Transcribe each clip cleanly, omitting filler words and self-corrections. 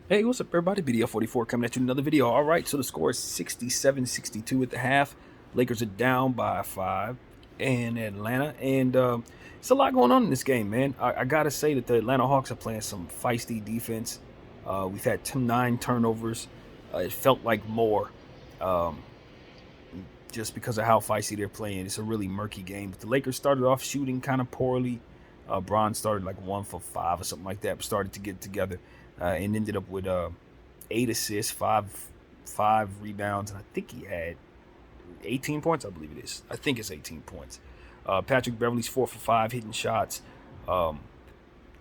Hey, what's up, everybody? BDL44 coming at you with another video. All right, so the score is 67-62 at the half. Lakers are down by 5 in Atlanta, and it's a lot going on in this game, man. I got to say that the Atlanta Hawks are playing some feisty defense. We've had 9 turnovers. It felt like more um, just because of how feisty they're playing. It's a really murky game. But the Lakers started off shooting kind of poorly. Bron started like 1 for 5 or something like that, but started to get together and ended up with 8 assists, five rebounds, and I think he had 18 points. I believe it is. I think it's 18 points. Patrick Beverly's 4 for 5 hitting shots. Um,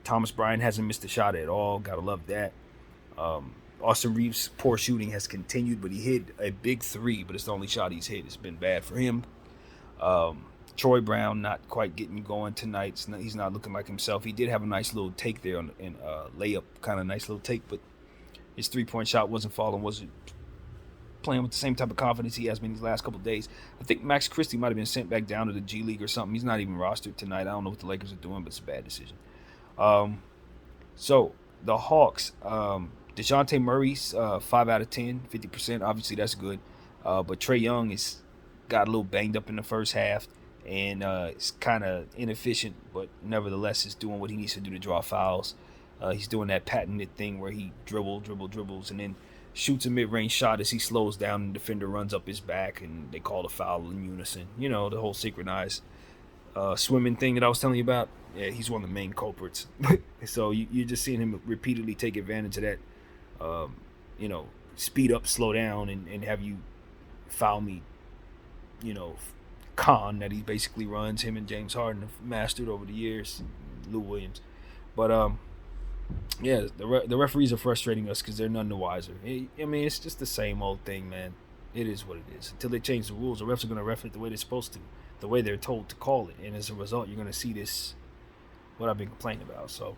Thomas Bryant hasn't missed a shot at all. Gotta love that. Austin Reeves' poor shooting has continued, but he hit a big three, but it's the only shot he's hit. It's been bad for him. Troy Brown not quite getting going tonight. He's not looking like himself. He did have a nice little take there in layup, kind of nice little take, but his 3-point shot wasn't falling, wasn't playing with the same type of confidence he has been these last couple of days. I think Max Christie might have been sent back down to the G League or something. He's not even rostered tonight. I don't know what the Lakers are doing, but it's a bad decision. So the Hawks, DeJounte Murray's 5 out of 10, 50%. Obviously, that's good. But Trae Young is got a little banged up in the first half, and it's kind of inefficient, but nevertheless is doing what he needs to do to draw fouls. He's doing that patented thing where he dribbles, and then shoots a mid-range shot as he slows down and the defender runs up his back, and they call the foul in unison. You know, the whole synchronized swimming thing that I was telling you about. Yeah, he's one of the main culprits. So you're just seeing him repeatedly take advantage of that. You know, speed up, slow down, and have you foul me. You know, con that he basically runs. Him and James Harden have mastered over the years. Lou Williams, but yeah, the referees are frustrating us because they're none the wiser. I mean, it's just the same old thing, man. It is what it is. Until they change the rules, the refs are going to ref it the way they're supposed to, the way they're told to call it, and as a result, you're going to see this. What I've been complaining about. So,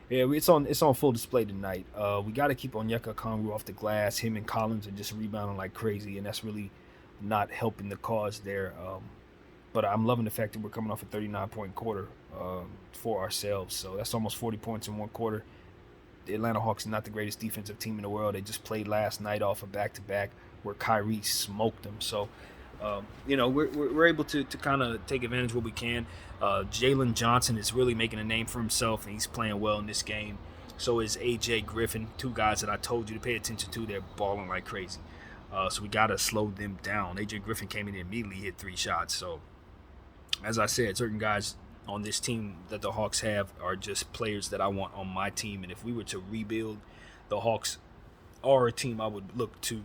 yeah, it's on full display tonight. We got to keep Onyeka Okongwu off the glass. Him and Collins are just rebounding like crazy, and that's really not helping the cause there. But I'm loving the fact that we're coming off a 39-point quarter for ourselves. So that's almost 40 points in one quarter. The Atlanta Hawks are not the greatest defensive team in the world. They just played last night off a back-to-back where Kyrie smoked them. So, you know, we're able to kind of take advantage of what we can. Jalen Johnson is really making a name for himself, and he's playing well in this game. So is A.J. Griffin, 2 guys that I told you to pay attention to. They're balling like crazy. So we got to slow them down. A.J. Griffin came in and immediately hit 3 shots. So, as I said, certain guys on this team that the Hawks have are just players that I want on my team. And if we were to rebuild, the Hawks are a team I would look to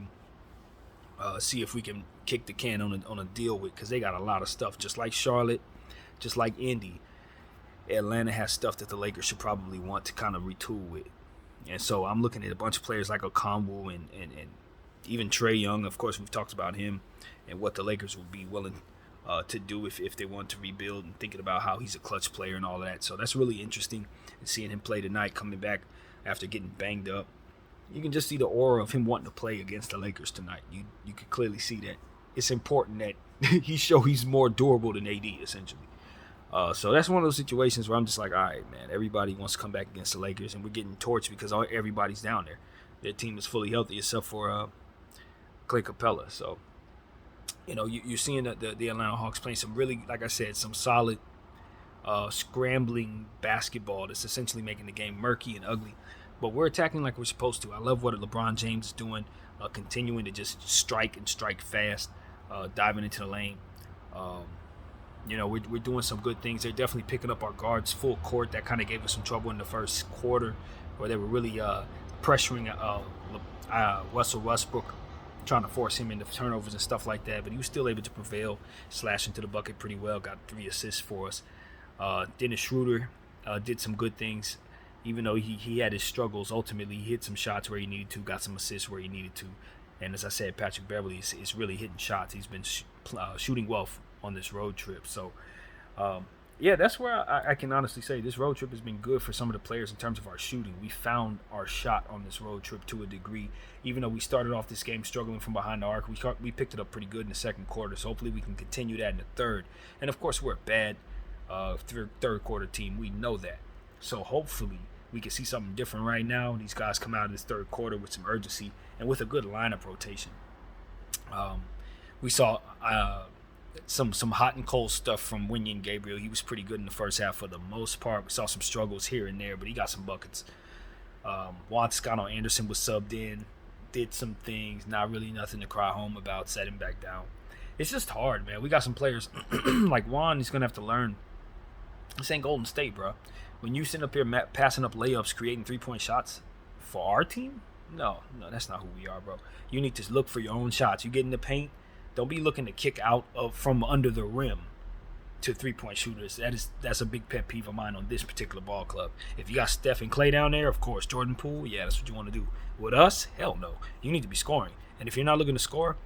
see if we can kick the can on a deal with, because they got a lot of stuff. Just like Charlotte, just like Indy, Atlanta has stuff that the Lakers should probably want to kind of retool with. And so I'm looking at a bunch of players like Okongwu and even Trae Young. Of course, we've talked about him and what the Lakers would be willing to do if they want to rebuild, and thinking about how he's a clutch player and all of that. So that's really interesting, and seeing him play tonight, coming back after getting banged up. You can just see the aura of him wanting to play against the Lakers tonight. You can clearly see that it's important that he show he's more durable than AD, essentially. So that's one of those situations where I'm just like, all right, man, everybody wants to come back against the Lakers, and we're getting torched because everybody's down there. Their team is fully healthy except for Clay Capella. So, you know, you're seeing that the Atlanta Hawks playing some really, like I said, some solid scrambling basketball that's essentially making the game murky and ugly. But we're attacking like we're supposed to. I love what LeBron James is doing, continuing to just strike and strike fast, diving into the lane. You know, we're doing some good things. They're definitely picking up our guards full court. That kind of gave us some trouble in the first quarter, where they were really pressuring Russell Westbrook, trying to force him into turnovers and stuff like that. But he was still able to prevail, slash into the bucket pretty well, got 3 assists for us. Dennis Schroeder did some good things. Even though he had his struggles, ultimately he hit some shots where he needed to, got some assists where he needed to. And as I said, Patrick Beverly is really hitting shots. He's been shooting well on this road trip. So, yeah, that's where I can honestly say this road trip has been good for some of the players in terms of our shooting. We found our shot on this road trip to a degree. Even though we started off this game struggling from behind the arc, we picked it up pretty good in the second quarter. So hopefully we can continue that in the third. And, of course, we're a bad third quarter team. We know that. So hopefully we can see something different right now. These guys come out in this third quarter with some urgency and with a good lineup rotation. We saw some hot and cold stuff from Wenyen Gabriel. He was pretty good in the first half for the most part. We saw some struggles here and there, but he got some buckets. Juan Toscano Anderson was subbed in, did some things, not really nothing to cry home about, set him back down. It's just hard, man. We got some players like Juan. He's gonna have to learn. This ain't Golden State, bro. When you sit up here passing up layups, creating 3-point shots for our team, no, that's not who we are, bro. You need to look for your own shots. You get in the paint, don't be looking to kick out from under the rim to 3-point shooters. That's a big pet peeve of mine on this particular ball club. If you got Steph and Clay down there, of course, Jordan Poole, yeah, that's what you want to do. With us, hell no. You need to be scoring. And if you're not looking to score,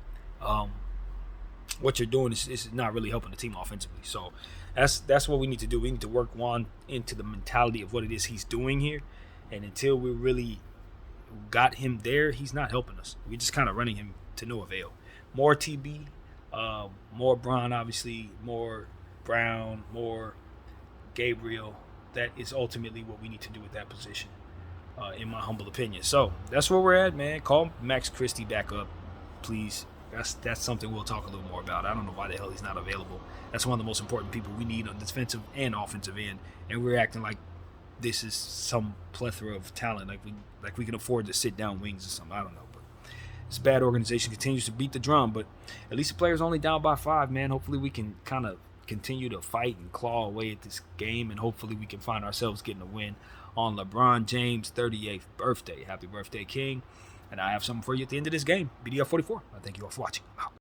what you're doing is not really helping the team offensively. So that's what we need to do. We need to work Juan into the mentality of what it is he's doing here. And until we really got him there, he's not helping us. We're just kind of running him to no avail. More TB, more Bron, obviously, more Brown, more Gabriel. That is ultimately what we need to do with that position, in my humble opinion. So that's where we're at, man. Call Max Christie back up, please. That's something we'll talk a little more about. I don't know why the hell he's not available. That's one of the most important people we need on the defensive and offensive end, and we're acting like this is some plethora of talent, like we can afford to sit down wings or something. I don't know. This bad organization continues to beat the drum, but at least the players only down by 5, man. Hopefully we can kind of continue to fight and claw away at this game, and hopefully we can find ourselves getting a win on LeBron James' 38th birthday. Happy birthday, King. And I have something for you at the end of this game. BDR 44. I thank you all for watching.